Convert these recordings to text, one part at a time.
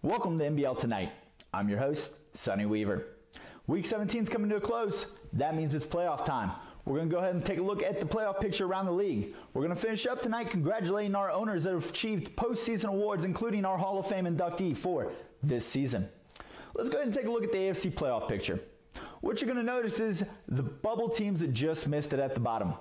Welcome to MBL Tonight. I'm your host, Sonny Weaver. Week 17 is coming to a close. That means it's playoff time. We're going to go ahead and take a look at the playoff picture around the league. We're going to finish up tonight congratulating our owners that have achieved postseason awards, including our Hall of Fame inductee for this season. Let's go ahead and take a look at the AFC playoff picture. What you're going to notice is the bubble teams that just missed it at the bottom.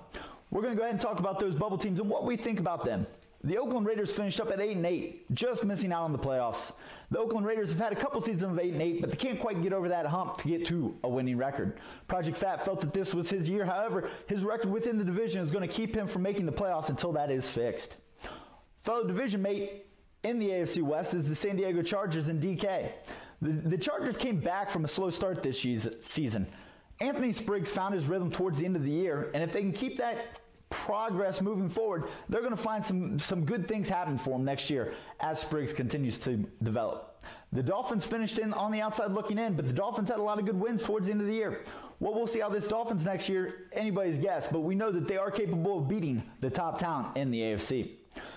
We're going to go ahead and talk about those bubble teams and what we think about them. The Oakland Raiders finished up at 8-8, just missing out on the playoffs. The Oakland Raiders have had a couple seasons of 8-8, but they can't quite get over that hump to get to a winning record. Project Fat felt that this was his year. However, his record within the division is going to keep him from making the playoffs until that is fixed. Fellow division mate in the AFC West is the San Diego Chargers and DK. The Chargers came back from a slow start this season. Anthony Spriggs found his rhythm towards the end of the year, and if they can keep that progress moving forward, they're going to find some good things happen for him next year as Spriggs continues to develop. The Dolphins finished in on the outside looking in, but the Dolphins had a lot of good wins towards the end of the year. Well, we'll see how this Dolphins next year, anybody's guess, but we know that they are capable of beating the top talent in the AFC.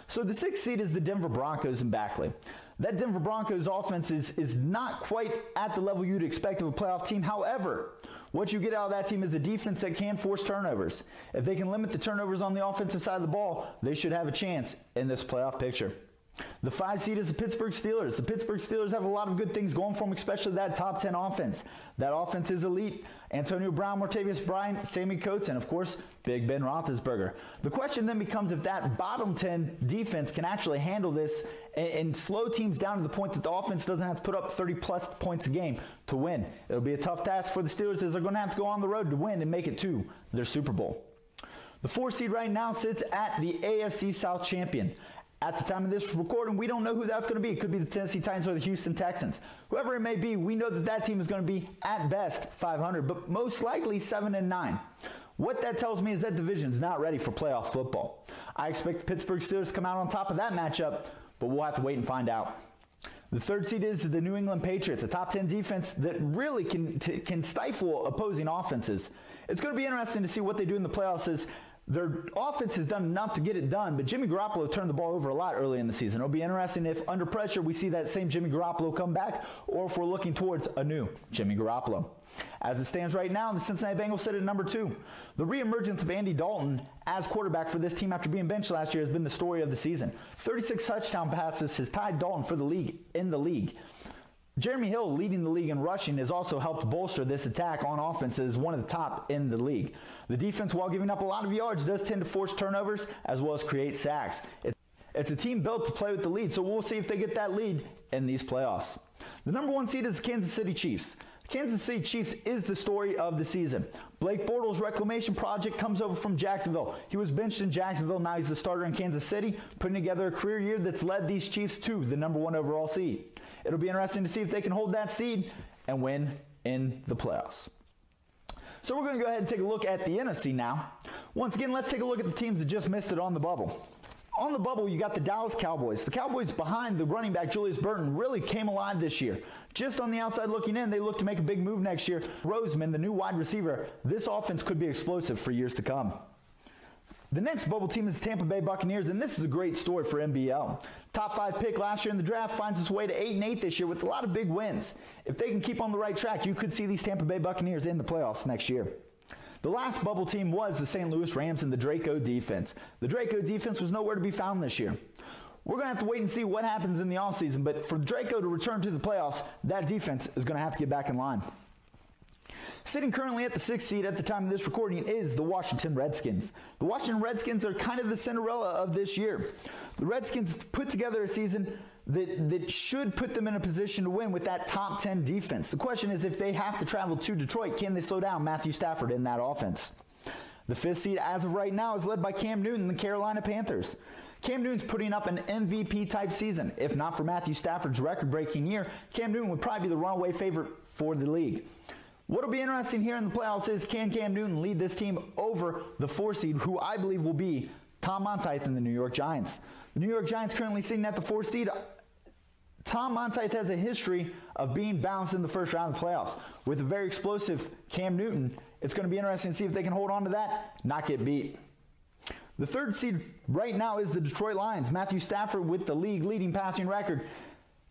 So the 6th seed is the Denver Broncos in Backley. That Denver Broncos offense is not quite at the level you'd expect of a playoff team. However, what you get out of that team is a defense that can force turnovers. If they can limit the turnovers on the offensive side of the ball, they should have a chance in this playoff picture. The 5 seed is the Pittsburgh Steelers. The Pittsburgh Steelers have a lot of good things going for them, especially that top 10 offense. That offense is elite. Antonio Brown, Martavis Bryant, Sammy Coates, and of course, Big Ben Roethlisberger. The question then becomes if that bottom 10 defense can actually handle this and slow teams down to the point that the offense doesn't have to put up 30-plus points a game to win. It'll be a tough task for the Steelers as they're going to have to go on the road to win and make it to their Super Bowl. The 4 seed right now sits at the AFC South champion. At the time of this recording, we don't know who that's going to be. It could be the Tennessee Titans or the Houston Texans. Whoever it may be, we know that that team is going to be, at best, 500, but most likely 7-9. What that tells me is that division is not ready for playoff football. I expect the Pittsburgh Steelers to come out on top of that matchup, but we'll have to wait and find out. The 3rd seed is the New England Patriots, a top 10 defense that really can stifle opposing offenses. It's going to be interesting to see what they do in the playoffs as their offense has done enough to get it done, but Jimmy Garoppolo turned the ball over a lot early in the season. It'll be interesting if under pressure we see that same Jimmy Garoppolo come back or if we're looking towards a new Jimmy Garoppolo. As it stands right now, the Cincinnati Bengals sit at number 2. The reemergence of Andy Dalton as quarterback for this team after being benched last year has been the story of the season. 36 touchdown passes has tied Dalton for the league in the league. Jeremy Hill, leading the league in rushing, has also helped bolster this attack on offense as one of the top in the league. The defense, while giving up a lot of yards, does tend to force turnovers as well as create sacks. It's a team built to play with the lead, so we'll see if they get that lead in these playoffs. The number 1 seed is the Kansas City Chiefs. The Kansas City Chiefs is the story of the season. Blake Bortles' reclamation project comes over from Jacksonville. He was benched in Jacksonville. Now he's the starter in Kansas City, putting together a career year that's led these Chiefs to the number 1 overall seed. It'll be interesting to see if they can hold that seed and win in the playoffs. So we're going to go ahead and take a look at the NFC now. Once again, let's take a look at the teams that just missed it on the bubble. On the bubble, you got the Dallas Cowboys. The Cowboys behind the running back Julius Burton really came alive this year. Just on the outside looking in, they look to make a big move next year. Roseman, the new wide receiver, this offense could be explosive for years to come. The next bubble team is the Tampa Bay Buccaneers, and this is a great story for MBL. Top 5 pick last year in the draft finds its way to 8-8 this year with a lot of big wins. If they can keep on the right track, you could see these Tampa Bay Buccaneers in the playoffs next year. The last bubble team was the St. Louis Rams and the Draco defense. The Draco defense was nowhere to be found this year. We're going to have to wait and see what happens in the offseason, but for Draco to return to the playoffs, that defense is going to have to get back in line. Sitting currently at the 6th seed at the time of this recording is the Washington Redskins. The Washington Redskins are kind of the Cinderella of this year. The Redskins put together a season that should put them in a position to win with that top 10 defense. The question is if they have to travel to Detroit, can they slow down Matthew Stafford in that offense? The 5th seed as of right now is led by Cam Newton, the Carolina Panthers. Cam Newton's putting up an MVP-type season. If not for Matthew Stafford's record-breaking year, Cam Newton would probably be the runaway favorite for the league. What will be interesting here in the playoffs is can Cam Newton lead this team over the 4 seed, who I believe will be Tom Monteith and the New York Giants. The New York Giants currently sitting at the 4 seed. Tom Monteith has a history of being bounced in the first round of the playoffs. With a very explosive Cam Newton, it's going to be interesting to see if they can hold on to that, not get beat. The 3rd seed right now is the Detroit Lions. Matthew Stafford with the league-leading passing record.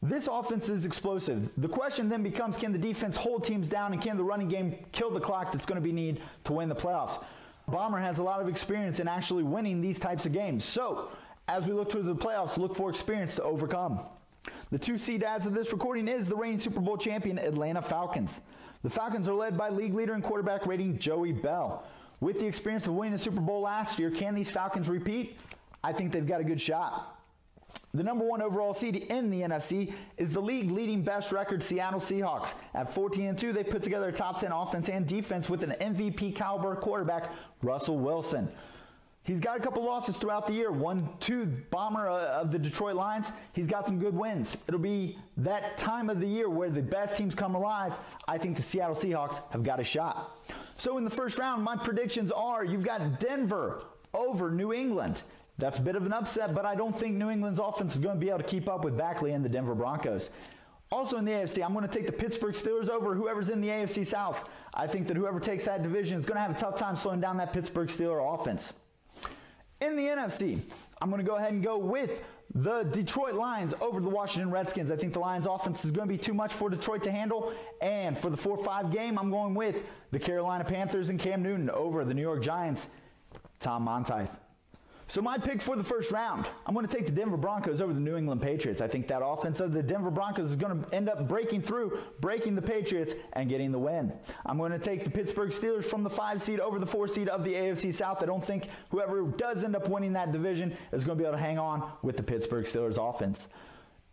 This offense is explosive. The question then becomes, can the defense hold teams down, and can the running game kill the clock that's going to be needed to win the playoffs? Bomber has a lot of experience in actually winning these types of games. So, as we look towards the playoffs, look for experience to overcome. The 2 seed as of this recording is the reigning Super Bowl champion Atlanta Falcons. The Falcons are led by league leader in quarterback rating Joey Bell. With the experience of winning the Super Bowl last year, can these Falcons repeat? I think they've got a good shot. The number 1 overall seed in the NFC is the league leading best record Seattle Seahawks. At 14-2, they put together a top 10 offense and defense with an MVP caliber quarterback, Russell Wilson. He's got a couple losses throughout the year. 1-2 Bomber of the Detroit Lions. He's got some good wins. It'll be that time of the year where the best teams come alive. I think the Seattle Seahawks have got a shot. So in the first round, my predictions are you've got Denver over New England. That's a bit of an upset, but I don't think New England's offense is going to be able to keep up with Backley and the Denver Broncos. Also in the AFC, I'm going to take the Pittsburgh Steelers over whoever's in the AFC South. I think that whoever takes that division is going to have a tough time slowing down that Pittsburgh Steelers offense. In the NFC, I'm going to go ahead and go with the Detroit Lions over the Washington Redskins. I think the Lions offense is going to be too much for Detroit to handle. And for the 4-5 game, I'm going with the Carolina Panthers and Cam Newton over the New York Giants, Tom Monteith. So my pick for the first round, I'm going to take the Denver Broncos over the New England Patriots. I think that offense of the Denver Broncos is going to end up breaking through, breaking the Patriots, and getting the win. I'm going to take the Pittsburgh Steelers from the 5 seed over the 4 seed of the AFC South. I don't think whoever does end up winning that division is going to be able to hang on with the Pittsburgh Steelers offense.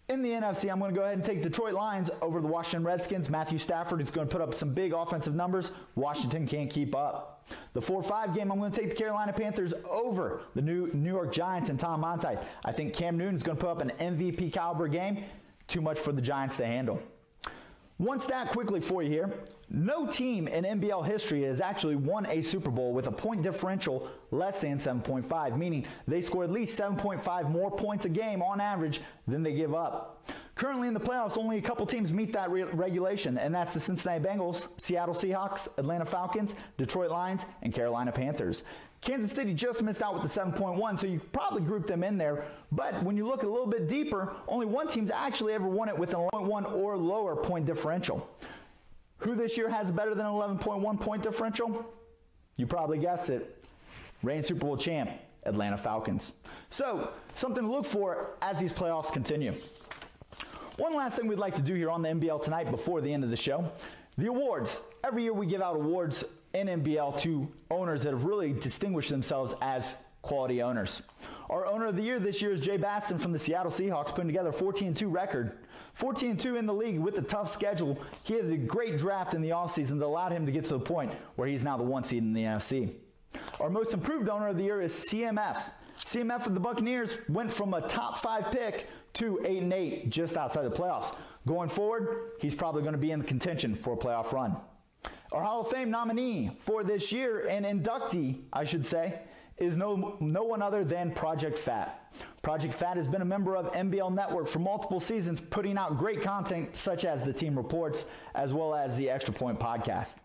In the NFC, I'm going to go ahead and take Detroit Lions over the Washington Redskins. Matthew Stafford is going to put up some big offensive numbers. Washington can't keep up. The 4-5 game, I'm going to take the Carolina Panthers over the New York Giants and Tom Monteith. I think Cam Newton is going to put up an MVP caliber game. Too much for the Giants to handle. One stat quickly for you here. No team in MBL history has actually won a Super Bowl with a point differential less than 7.5, meaning they score at least 7.5 more points a game on average than they give up. Currently in the playoffs, only a couple teams meet that regulation, and that's the Cincinnati Bengals, Seattle Seahawks, Atlanta Falcons, Detroit Lions, and Carolina Panthers. Kansas City just missed out with the 7.1, so you probably group them in there. But when you look a little bit deeper, only one team's actually ever won it with an 11.1 or lower point differential. Who this year has better than an 11.1 point differential? You probably guessed it. Reigning Super Bowl champ, Atlanta Falcons. So, something to look for as these playoffs continue. One last thing we'd like to do here on the MBL Tonight before the end of the show. The awards. Every year we give out awards in MBL to owners that have really distinguished themselves as quality owners. Our owner of the year this year is Jay Baston from the Seattle Seahawks, putting together a 14-2 record. 14-2 in the league with a tough schedule. He had a great draft in the offseason that allowed him to get to the point where he's now the 1 seed in the NFC. Our most improved owner of the year is CMF. CMF of the Buccaneers went from a top 5 pick to 8-8 just outside the playoffs. Going forward, he's probably going to be in contention for a playoff run. Our Hall of Fame nominee for this year, and inductee, I should say, is no one other than Project Fat. Project Fat has been a member of MBL Network for multiple seasons, putting out great content such as the Team Reports, as well as the Extra Point podcast.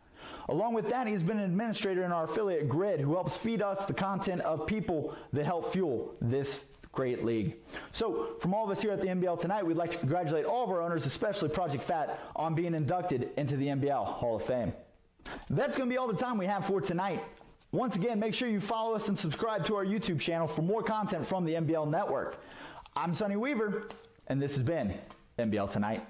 Along with that, he's been an administrator in our affiliate Grid, who helps feed us the content of people that help fuel this great league. So, from all of us here at the MBL Tonight, we'd like to congratulate all of our owners, especially Project Fat, on being inducted into the MBL Hall of Fame. That's going to be all the time we have for tonight. Once again, make sure you follow us and subscribe to our YouTube channel for more content from the MBL Network. I'm Sonny Weaver, and this has been MBL Tonight.